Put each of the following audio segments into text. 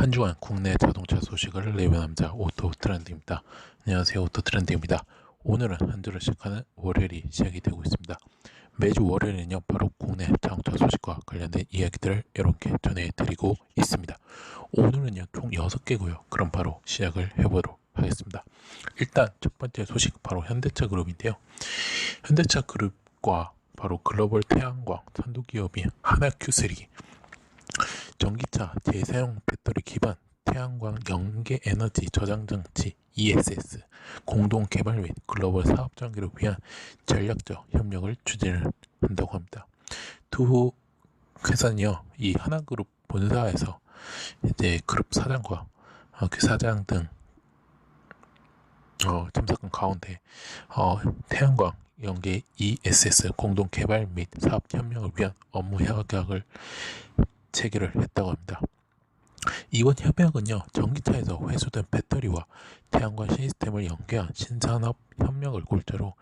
한 주간 국내 자동차 소식을 리뷰 남자 오토트렌드입니다. 안녕하세요, 오토트렌드입니다. 오늘은 한 주를 시작하는 월요일이 시작이 되고 있습니다. 매주 월요일은요 바로 국내 자동차 소식과 관련된 이야기들을 이렇게 전해드리고 있습니다. 오늘은요 총 6개고요. 그럼 바로 시작을 해보도록 하겠습니다. 일단 첫 번째 소식 바로 현대차 그룹인데요. 현대차 그룹과 바로 글로벌 태양광 선도기업인 하나큐슬이 전기차 재사용 배터리 기반 태양광 연계 에너지 저장 장치 ESS 공동 개발 및 글로벌 사업 전개를 위한 전략적 협력을 추진을 한다고 합니다. 두 회사는요, 이 하나그룹 본사에서 이제 그룹 사장과 그 사장 등 참석한 가운데 태양광 연계 ESS 공동 개발 및 사업 협력을 위한 업무 협약을 체결을 했다고 합니다. 이번 협약은요, 전기차에서 회수된 배터리와 태양광 시스템을 연계한 신산업 협력을 골자로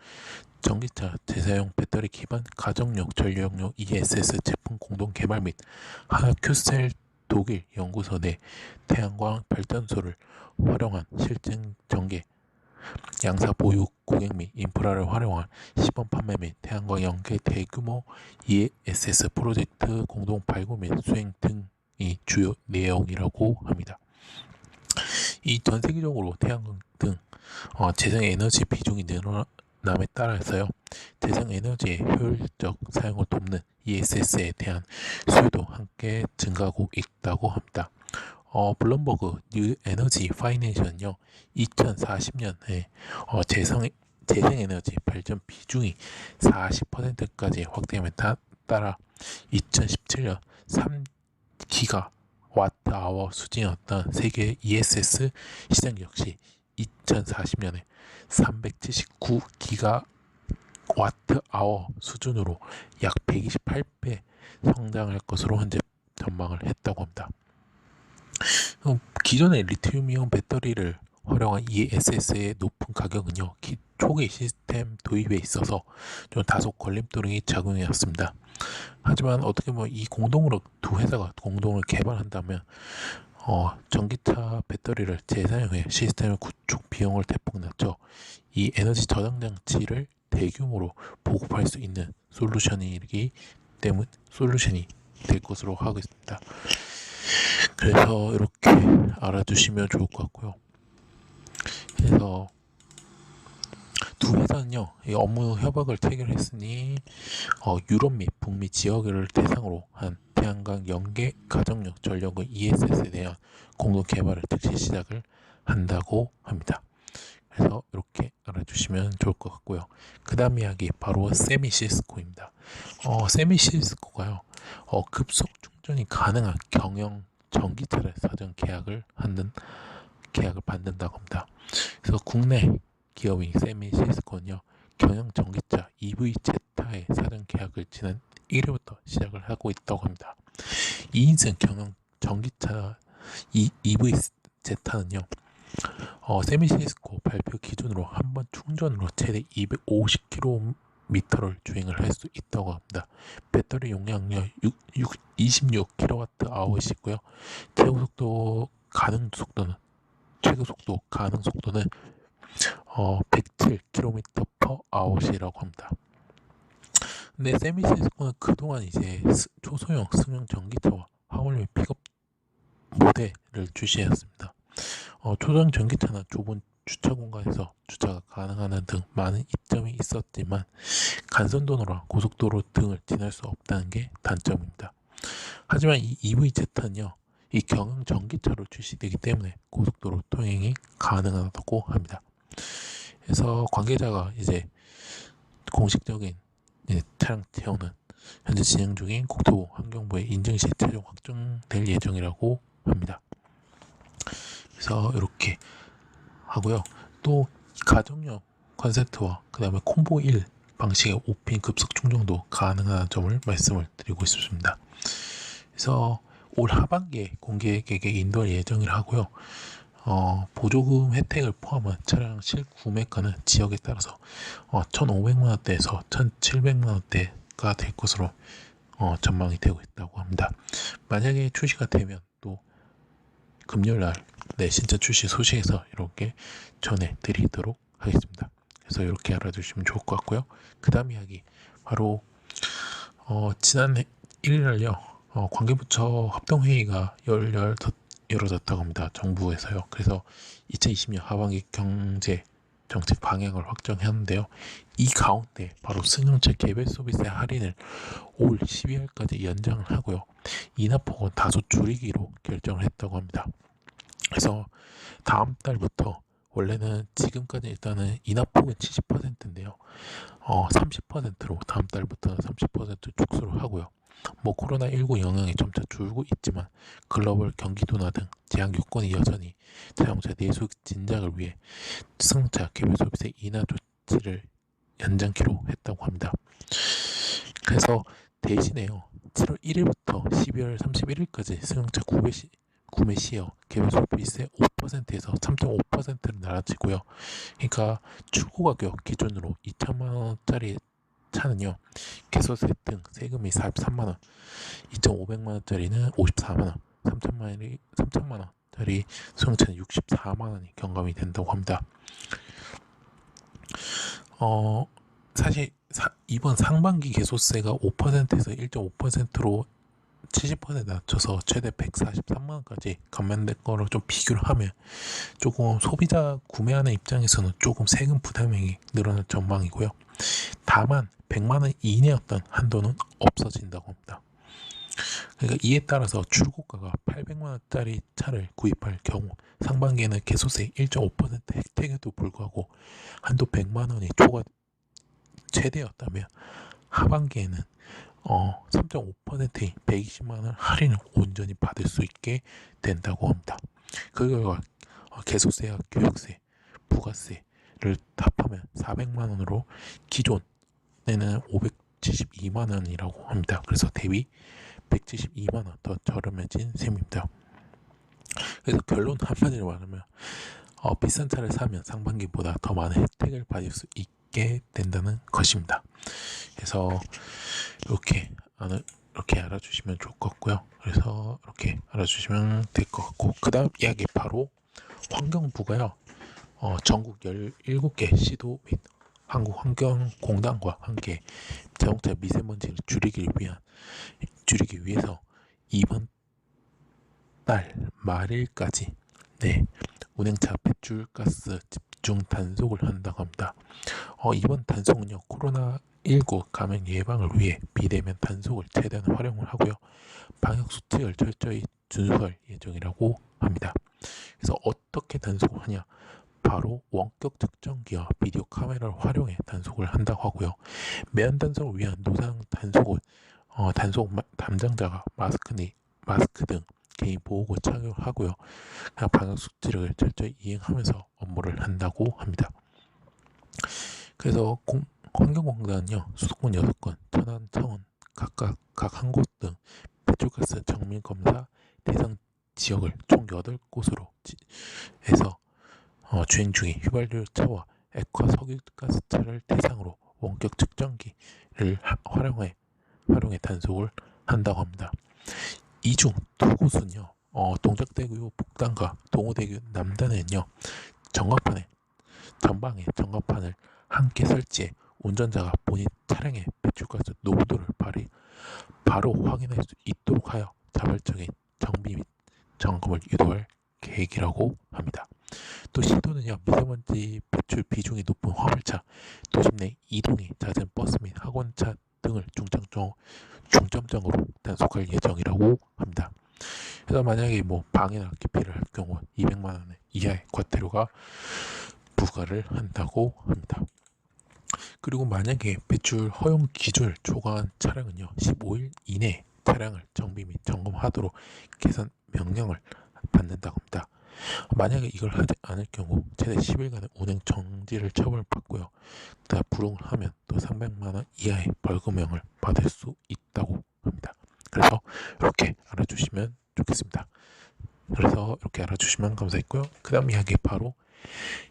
전기차 재사용 배터리 기반 가정용 전력용 ESS 제품 공동 개발 및 하나큐셀 독일 연구소 내 태양광 발전소를 활용한 실증 전개, 양사 보유 고객 및 인프라를 활용한 시범 판매 및 태양광 연계 대규모 ESS 프로젝트 공동 발굴 및 수행 등이 주요 내용이라고 합니다. 이 전 세계적으로 태양광 등 재생 에너지 비중이 늘어남에 따라서요, 재생 에너지의 효율적 사용을 돕는 ESS에 대한 수요도 함께 증가하고 있다고 합니다. 블룸버그 뉴 에너지 파이낸셜은요, 2040년에 재생에너지 발전 비중이 40%까지 확대함에 따라 2017년 3기가와트아워 수준이었던 세계 ESS 시장 역시 2040년에 379기가와트아워 수준으로 약 128배 성장할 것으로 현재 전망을 했다고 합니다. 기존의 리튬이온 배터리를 활용한 ESS의 높은 가격은요, 초기 시스템 도입에 있어서 좀 다소 걸림돌이 작용해왔습니다. 하지만 어떻게 보면 이 두 회사가 공동으로 개발한다면 전기차 배터리를 재사용해 시스템의 구축 비용을 대폭 낮춰 이 에너지 저장 장치를 대규모로 보급할 수 있는 솔루션이 될 것으로 하고 있습니다. 그래서 이렇게 알아두시면 좋을 것 같고요. 그래서 두 회사는요, 이 업무 협약을 체결했으니 유럽 및 북미 지역을 대상으로 한 태양광 연계 가정용 전력의 ESS에 대한 공동 개발을 즉시 시작을 한다고 합니다. 그래서 이렇게 알아주시면 좋을 것 같고요. 그 다음 이야기 바로 세미시스코입니다. 세미시스코가요, 급속 충전이 가능한 경영 전기차를 사전 계약을 받는다고 합니다. 그래서 국내 기업인 세미시스코는요, 경영 전기차 EV 제타의 사전 계약을 지난 1일부터 시작을 하고 있다고 합니다. 2인승 경영 전기차 EV 제타는요, 세미시스코 발표 기준으로 한 번 충전으로 최대 250km를 주행을 할 수 있다고 합니다. 배터리 용량요 26kWh이고요. 최고 속도 가능 속도는 107km/h이라고 합니다. 근데 세미시스코는 그동안 이제 초소형 승용 전기차와 화물용 픽업 모델을 출시했습니다. 초소형 전기차는 좁은 주차 공간에서 주차가 가능하는 등 많은 이점이 있었지만 간선도로나 고속도로 등을 지날 수 없다는 게 단점입니다. 하지만 이 EV제타는요, 이 경영 전기차로 출시되기 때문에 고속도로 통행이 가능하다고 합니다. 그래서 관계자가 이제 공식적인 차량 제어는 현재 진행 중인 국토부 환경부의 인증 시 최종 확정될 예정이라고 합니다. 그래서 이렇게 하고요. 또 가정용 컨셉트와 그 다음에 콤보 1 방식의 5핀 급속 충전도 가능한 점을 말씀을 드리고 싶습니다. 그래서 올 하반기에 고객에게 인도할 예정이라 하고요. 보조금 혜택을 포함한 차량 실구매가는 지역에 따라서 1,500만원대에서 1,700만원대가 될 것으로 전망이 되고 있다고 합니다. 만약에 출시가 되면 또 금요일 날 네, 신차 출시 소식에서 이렇게 전해드리도록 하겠습니다. 그래서 이렇게 알아두시면 좋을 것 같고요. 그 다음 이야기 바로 지난 1일날요 관계부처 합동회의가 열어졌다고 합니다. 정부에서요. 그래서 2020년 하반기 경제 정책 방향을 확정했는데요. 이 가운데 바로 승용차 개별 소비세 할인을 올 12월까지 연장을 하고요. 인하폭은 다소 줄이기로 결정을 했다고 합니다. 그래서 다음 달부터 원래는 지금까지 일단은 인하폭은 70%인데요. 30%로 다음 달부터는 30% 축소를 하고요. 뭐 코로나19 영향이 점차 줄고 있지만 글로벌 경기 둔화 등 제약 요건이 여전히 자동차 내수 진작을 위해 승용차 개별 소비세 인하 조치를 연장키로 했다고 합니다. 그래서 대신에요 7월 1일부터 12월 31일까지 승용차 구매 시에 개별 소비세 5%에서 3.5%를 낮아지고요. 그러니까 출고 가격 기준으로 2천만 원짜리 차는요 개소세 등 세금이 43만 원, 2,500만 원짜리는 54만 원, 3천만 원짜리 승용차는 64만 원이 경감이 된다고 합니다. 사실 이번 상반기 개소세가 5%에서 1.5%로 70% 낮춰서 최대 143만 원까지 감면된 거로 좀 비교를 하면 조금 소비자 구매하는 입장에서는 조금 세금 부담이 늘어날 전망이고요. 다만 100만 원 이내였던 한도는 없어진다고 합니다. 그러니까 이에 따라서 출고가가 800만 원짜리 차를 구입할 경우 상반기에는 개소세 1.5% 혜택에도 불구하고 한도 100만 원이 최대였다면 하반기에는 3.5%인 120만 원 할인을 온전히 받을 수 있게 된다고 합니다. 그 결과 개소세와 교육세, 부가세를 합하면 400만 원으로 기존에는 572만 원이라고 합니다. 그래서 대비 172만 원 더 저렴해진 셈입니다. 그래서 결론 한마디로 말하면 비싼 차를 사면 상반기보다 더 많은 혜택을 받을 수 있게 된다는 것입니다. 그래서 이렇게 알아주시면 좋을 것 같고요. 그래서 이렇게 알아주시면 될 것 같고 그 다음 이야기 바로 환경부가요. 전국 17개 시도 및 한국환경공단과 함께 자동차 미세먼지를 줄이기 위해서 이번 달 말일까지 운행차 배출가스 집중 단속을 한다고 합니다. 이번 단속은요 코로나19 감염 예방을 위해 비대면 단속을 최대한 활용을 하고요 방역 수칙을 철저히 준수할 예정이라고 합니다. 그래서 어떻게 단속을 하냐? 바로 원격 측정기와 비디오 카메라를 활용해 단속을 한다고 하고요. 매연 단속을 위한 노상 단속은 단속 담당자가 마스크 등 개인 보호구 착용하고요. 방역 수칙을 철저히 이행하면서 업무를 한다고 합니다. 그래서 환경공단은요 수도권 6건, 천안, 창원 각각 각 한 곳 등 배출가스 정밀 검사 대상 지역을 총 8곳으로 해서 주행 중인 휘발유 차와 액화 석유가스 차를 대상으로 원격 측정기를 활용해 단속을 한다고 합니다. 이 중 두 곳은요 동작대교 북단과 동호대교 남단에는요 전방에 전광판을 함께 설치해 운전자가 본인 차량의 배출가스 농도를 바로 확인할 수 있도록 하여 자발적인 정비 및 점검을 유도할 계획이라고 합니다. 또 시도는요 미세먼지 배출 비중이 높은 화물차, 도심 내 이동이 잦은 버스 및 학원차 등을 중점적으로 단속할 예정이라고 합니다. 그래서 만약에 방해나 기피를 할 경우 200만 원 이하의 과태료가 부과를 한다고 합니다. 그리고 만약에 배출 허용 기준을 초과한 차량은요 15일 이내 차량을 정비 및 점검하도록 개선 명령을 받는다고 합니다. 만약에 이걸 하지 않을 경우 최대 10일간의 운행 정지를 처벌받고요. 불응을 하면 또 300만 원 이하의 벌금형을 받을 수 있다고 합니다. 그래서 이렇게 알아주시면 좋겠습니다. 그래서 이렇게 알아주시면 감사했고요. 그 다음 이야기 바로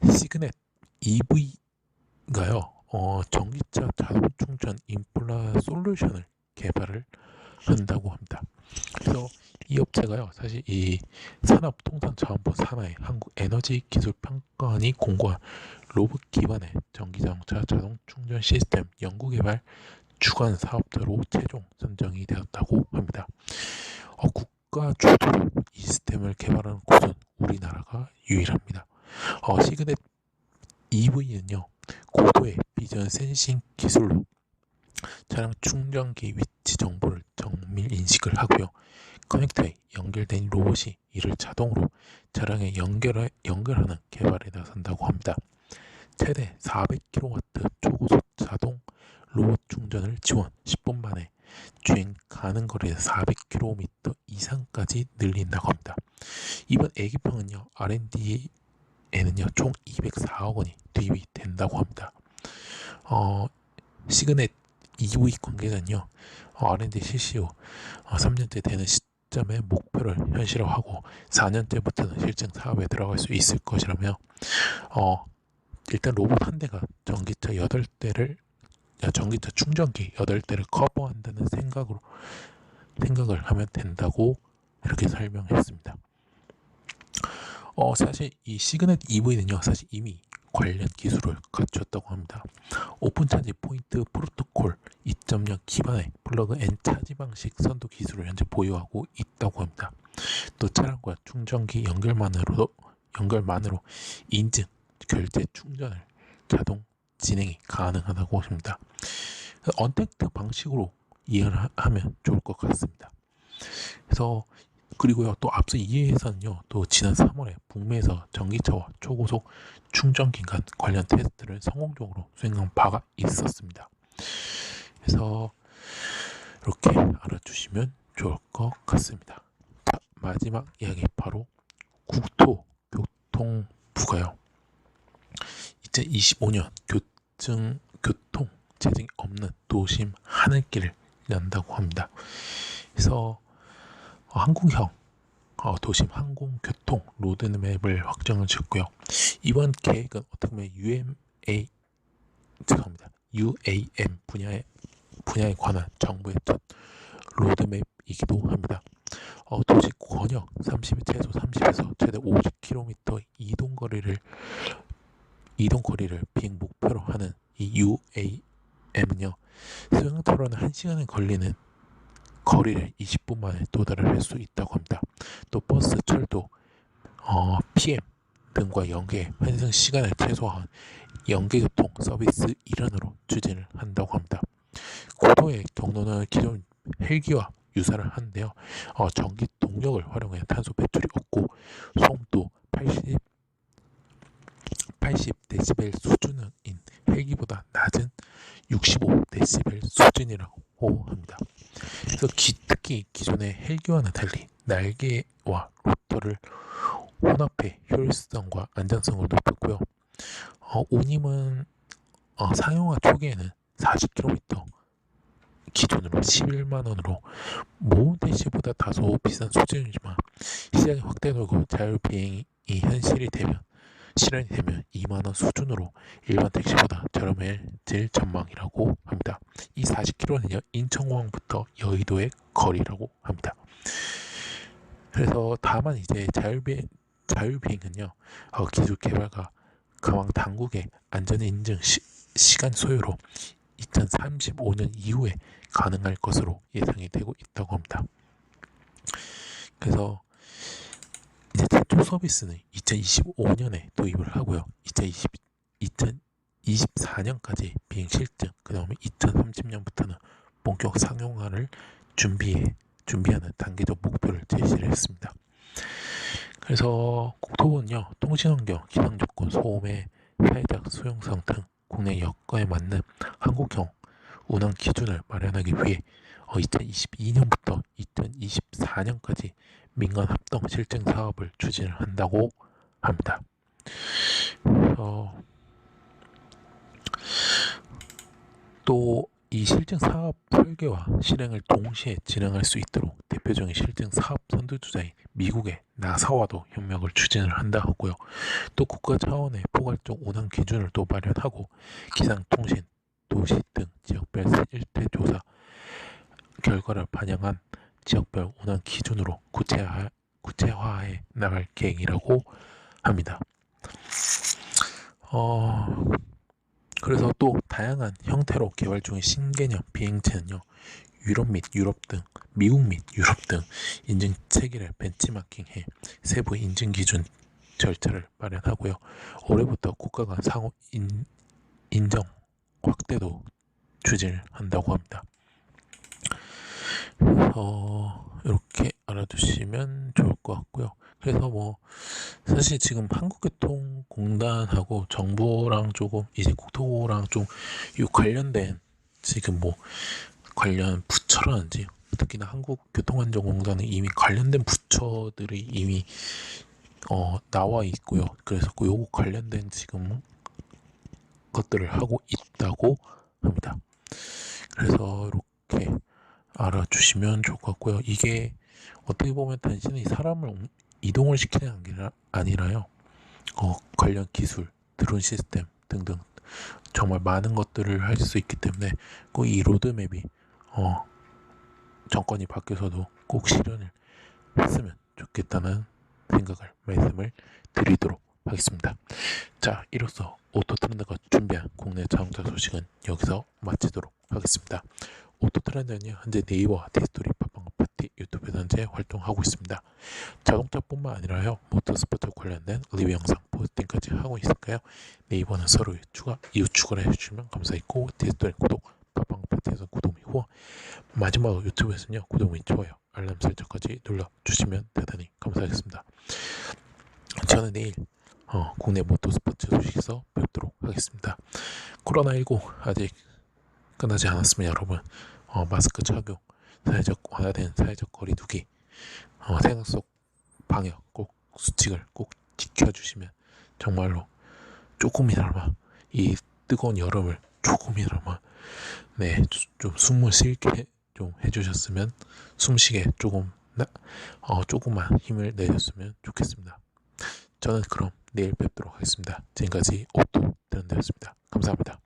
시그넷 EV가요 전기차 자동 충전 인플라 솔루션을 개발을 한다고 합니다. 그래서 이 업체가요, 사실 이 산업통상자원부 산하의 한국에너지기술평가원이 공고한 로봇 기반의 전기자동차 자동 충전 시스템 연구개발 주관 사업자로 최종 선정이 되었다고 합니다. 국가 주도로 이 시스템을 개발하는 곳은 우리나라가 유일합니다. 시그넷 EV는요, 고도의 비전 센싱 기술로 차량 충전기 위치 정보를 정밀 인식을 하고요. 커넥터에 연결된 로봇이 이를 자동으로 차량에 연결하는 개발에 나선다고 합니다. 최대 400kW 초고속 자동 로봇 충전을 지원, 10분 만에 주행 가능 거리에서 400km 이상까지 늘린다고 합니다. 이번 애기평은요, R&D에는요, 총 204억 원이 투입이 된다고 합니다. 시그넷 EV 관계자는요, R&D 실시 후 3년째 되는 시점에 목표를 현실화하고 4년째부터는 실증 사업에 들어갈 수 있을 것이라며, 일단 로봇 한 대가 전기차 충전기 8대를 커버한다는 생각을 하면 된다고 이렇게 설명했습니다. 사실 이 시그넷 EV는요, 사실 이미 관련 기술을 갖췄다고 합니다. 오픈 차지 포인트 프로토콜 2.0 기반의 플러그 앤 차지 방식 선도 기술을 현재 보유하고 있다고 합니다. 또 차량과 충전기 연결만으로 인증, 결제, 충전을 자동 진행이 가능하다고 합니다. 언택트 방식으로 이해를 하면 좋을 것 같습니다. 그래서 그리고요, 또 앞서 이해에서는요, 또 지난 3월에 북미에서 전기차와 초고속 충전기 간 관련 테스트를 성공적으로 수행한 바가 있었습니다. 그래서 이렇게 알아주시면 좋을 것 같습니다. 자, 마지막 이야기 바로 국토교통부가요, 2025년 교통 재정이 없는 도심 하늘길을 연다고 합니다. 그래서 한국형 도심 항공교통 로드맵을 확정을 지었고요. 이번 계획은 어떻게 보면 UAM 분야에 관한 정부의 첫 로드맵이기도 합니다. 도시 권역 최소 30에서 최대 50km 이동 거리를 비행 목표로 하는 이 UAM은요, 소형차로는 1시간에 걸리는 거리를 20분 만에 도달을 할 수 있다고 합니다. 또 버스, 철도, PM 등과 연계 환승 시간을 최소화한 연계교통 서비스 일환으로 추진을 한다고 합니다. 고도의 경로는 기존 헬기와 유사를 하는데요, 전기 동력을 활용해 탄소 배출이 없고 소음도 80dB 수준인 헬기보다 낮은 65dB 수준이라고 합니다. 그래서 특히 기존의 헬기와는 달리 날개와 로터를 혼합해 효율성과 안전성을 높였고요. 운임은 상용화 초기에는 40km 기준으로 11만 원으로 모든 택시보다 다소 비싼 수준이지만 시장이 확대되고 자율비행이 실현이 되면 2만 원 수준으로 일반 택시보다 저렴해질 전망이라고 합니다. 이 40km는요, 인천공항부터 여의도의 거리라고 합니다. 그래서 다만 이제 자율비행은요, 기술 개발과 가망 당국의 안전 인증 시간 소요로 2035년 이후에 가능할 것으로 예상이 되고 있다고 합니다. 그래서 이제 대표 서비스는 2025년에 도입을 하고요. 2024년까지 비행 실증, 그 다음에 2030년부터는 본격 상용화를 준비하는 단계적 목표를 제시를 했습니다. 그래서 국토부는요, 통신환경, 기상조건, 소음의 사회적 수용성 등 국내 여건에 맞는 한국형 운항 기준을 마련하기 위해 2022년부터 2024년까지 민간 합동 실증 사업을 추진을 한다고 합니다. 또 이 실증 사업 설계와 실행을 동시에 진행할 수 있도록 대표적인 실증 사업 선두주자인 미국의 나사와도 협력을 추진을 한다 하고요. 또 국가 차원의 포괄적 운항 기준을 또 마련하고 기상통신, 도시 등 지역별 실태 조사 결과를 반영한 지역별 운항 기준으로 구체화해 나갈 계획이라고 합니다. 그래서 또 다양한 형태로 개발 중인 신개념 비행체는요, 미국 및 유럽 등 인증 체계를 벤치마킹해 세부 인증 기준 절차를 마련하고요. 올해부터 국가 간 상호 인정 확대도 추진을 한다고 합니다. 이렇게 알아두시면 좋을 것 같고요. 그래서 뭐 사실 지금 한국교통공단하고 정부랑 조금 이제 국토랑 좀 이 관련된 지금 뭐 관련 부처라든지 특히나 한국교통안전공단은 이미 관련된 부처들이 이미 나와 있고요. 그래서 요거 관련된 지금 것들을 하고 있다고 합니다. 그래서 이렇게 알아주시면 좋을 것 같고요. 이게 어떻게 보면 단순히 사람을 이동을 시키는 게 아니라요. 관련 기술, 드론 시스템 등등 정말 많은 것들을 할 수 있기 때문에 꼭 이 로드맵이 정권이 바뀌어서도 꼭 실현을 했으면 좋겠다는 생각을 말씀을 드리도록 하겠습니다. 자, 이로써 오토트렌드가 준비한 국내 자동차 소식은 여기서 마치도록 하겠습니다. 오토트렌드는요, 현재 네이버와 티스토리, 팟빵, 유튜브에서 현재 활동하고 있습니다. 자동차뿐만 아니라요, 모터스포츠 관련된 리뷰 영상 포스팅까지 하고 있으니까요. 네이버는 서로 이웃 추가를 해주시면 감사했고, 티스토리 구독, 팟빵, 에서 구독 및 후원, 마지막으로 유튜브에서는요, 구독 및 좋아요, 알람 설정까지 눌러주시면 대단히 감사하겠습니다. 저는 내일 국내 모터스포츠 소식에서 뵙도록 하겠습니다. 코로나19 아직 끝나지 않았으면 여러분 마스크 착용, 완화된 사회적 거리 두기, 생활 속 방역 꼭 수칙을 꼭 지켜주시면 정말로 조금이나마 이 뜨거운 여름을 조금이나마 좀 숨을 쉬게 좀 해주셨으면, 숨쉬게 조금만 힘을 내줬으면 좋겠습니다. 저는 그럼 내일 뵙도록 하겠습니다. 지금까지 오토 트렌드였습니다. 감사합니다.